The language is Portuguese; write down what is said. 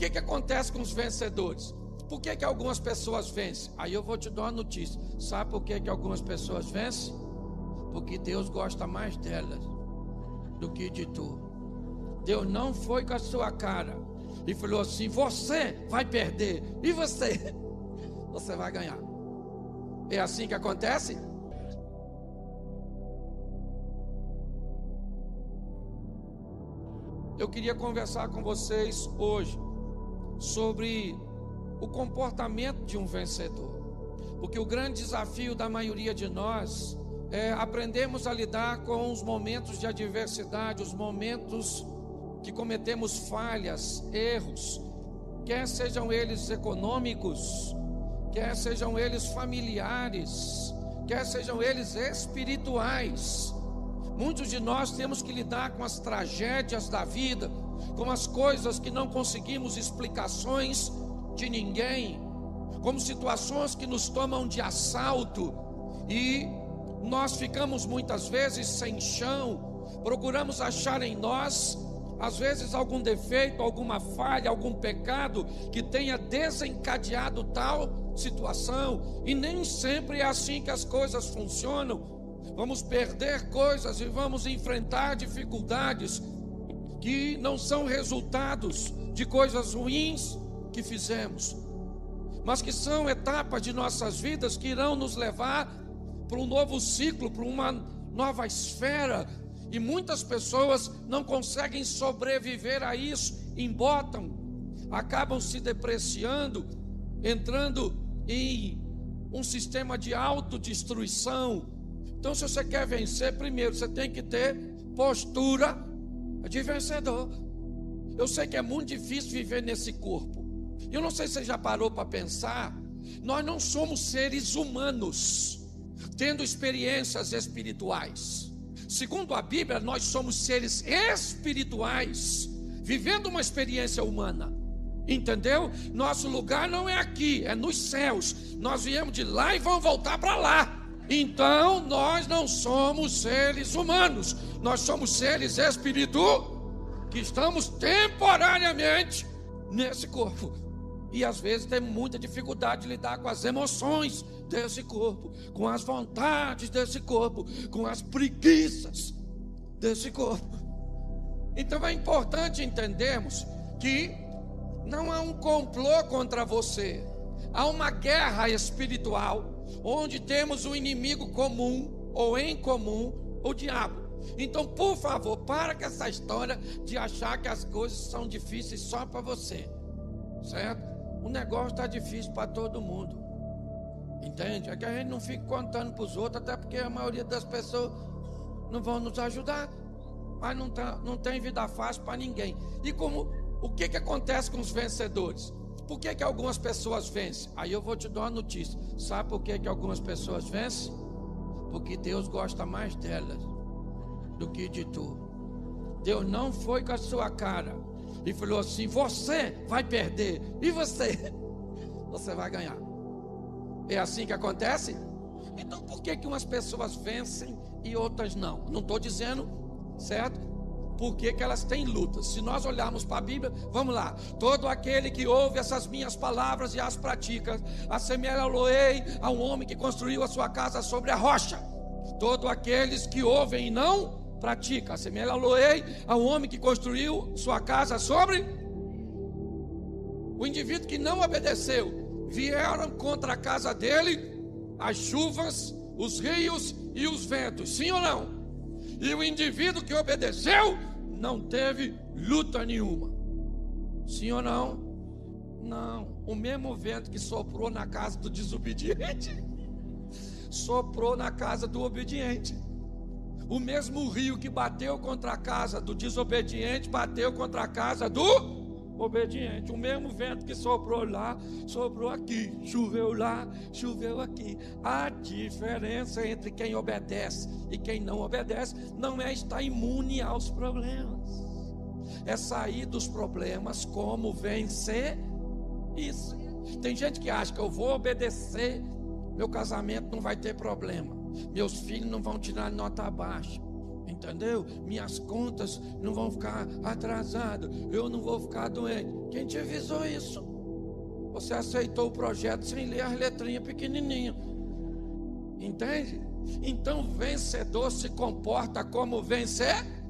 que acontece com os vencedores? Por que algumas pessoas vencem? Aí eu vou te dar uma notícia. Sabe por que algumas pessoas vencem? Porque Deus gosta mais delas do que de tu. Deus não foi com a sua cara e falou assim: você vai perder e você vai ganhar. É assim que acontece? Eu queria conversar com vocês hoje sobre o comportamento de um vencedor, porque o grande desafio da maioria de nós é aprendermos a lidar com os momentos de adversidade, os momentos que cometemos falhas, erros, quer sejam eles econômicos, quer sejam eles familiares, quer sejam eles espirituais. Muitos de nós temos que lidar com as tragédias da vida, com as coisas que não conseguimos explicações de ninguém, como situações que nos tomam de assalto e nós ficamos muitas vezes sem chão, procuramos achar em nós, às vezes, algum defeito, alguma falha, algum pecado que tenha desencadeado tal situação, e nem sempre é assim que as coisas funcionam. Vamos perder coisas e vamos enfrentar dificuldades que não são resultados de coisas ruins que fizemos, mas que são etapas de nossas vidas que irão nos levar para um novo ciclo, para uma nova esfera. E muitas pessoas não conseguem sobreviver a isso, embotam, acabam se depreciando, entrando em um sistema de autodestruição. Então, se você quer vencer, primeiro você tem que ter postura de vencedor. Eu sei que é muito difícil viver nesse corpo. Eu não sei se você já parou para pensar. Nós não somos seres humanos tendo experiências espirituais. Segundo a Bíblia, nós somos seres espirituais vivendo uma experiência humana. Entendeu? Nosso lugar não é aqui, é nos céus. Nós viemos de lá e vamos voltar para lá. Então, nós não somos seres humanos, nós somos seres espirituais que estamos temporariamente nesse corpo. E às vezes temos muita dificuldade de lidar com as emoções desse corpo, com as vontades desse corpo, com as preguiças desse corpo. Então é importante entendermos que não há um complô contra você, há uma guerra espiritual, onde temos um inimigo comum, ou em comum, o diabo. Então, por favor, para com essa história de achar que as coisas são difíceis só para você, certo? O negócio está difícil para todo mundo, entende? É que a gente não fica contando para os outros, até porque a maioria das pessoas não vão nos ajudar, mas não tem vida fácil para ninguém. E o que acontece com os vencedores? Por que algumas pessoas vencem? Aí eu vou te dar uma notícia. Sabe por que algumas pessoas vencem? Porque Deus gosta mais delas do que de tu. Deus não foi com a sua cara e falou assim: você vai perder e você vai ganhar. É assim que acontece? Então por que umas pessoas vencem e outras não? Não estou dizendo, certo? Por que elas têm lutas? Se nós olharmos para a Bíblia, vamos lá. Todo aquele que ouve essas minhas palavras e as pratica, assemelhá-lo-ei a um homem que construiu a sua casa sobre a rocha. Todo aqueles que ouvem e não praticam, assemelhá-lo-ei a um homem que construiu sua casa sobre o indivíduo que não obedeceu. Vieram contra a casa dele as chuvas, os rios e os ventos, sim ou não? E o indivíduo que obedeceu não teve luta nenhuma. Sim ou não? Não. O mesmo vento que soprou na casa do desobediente soprou na casa do obediente. O mesmo rio que bateu contra a casa do desobediente bateu contra a casa do obediente. O mesmo vento que soprou lá, soprou aqui. Choveu lá, choveu aqui. A diferença entre quem obedece e quem não obedece não é estar imune aos problemas, é sair dos problemas como vencer isso. Tem gente que acha que eu vou obedecer, meu casamento não vai ter problema, meus filhos não vão tirar nota baixa, entendeu? Minhas contas não vão ficar atrasadas, eu não vou ficar doente. Quem te avisou isso? Você aceitou o projeto sem ler as letrinhas pequenininhas. Entende? Então, vencedor se comporta como vencedor.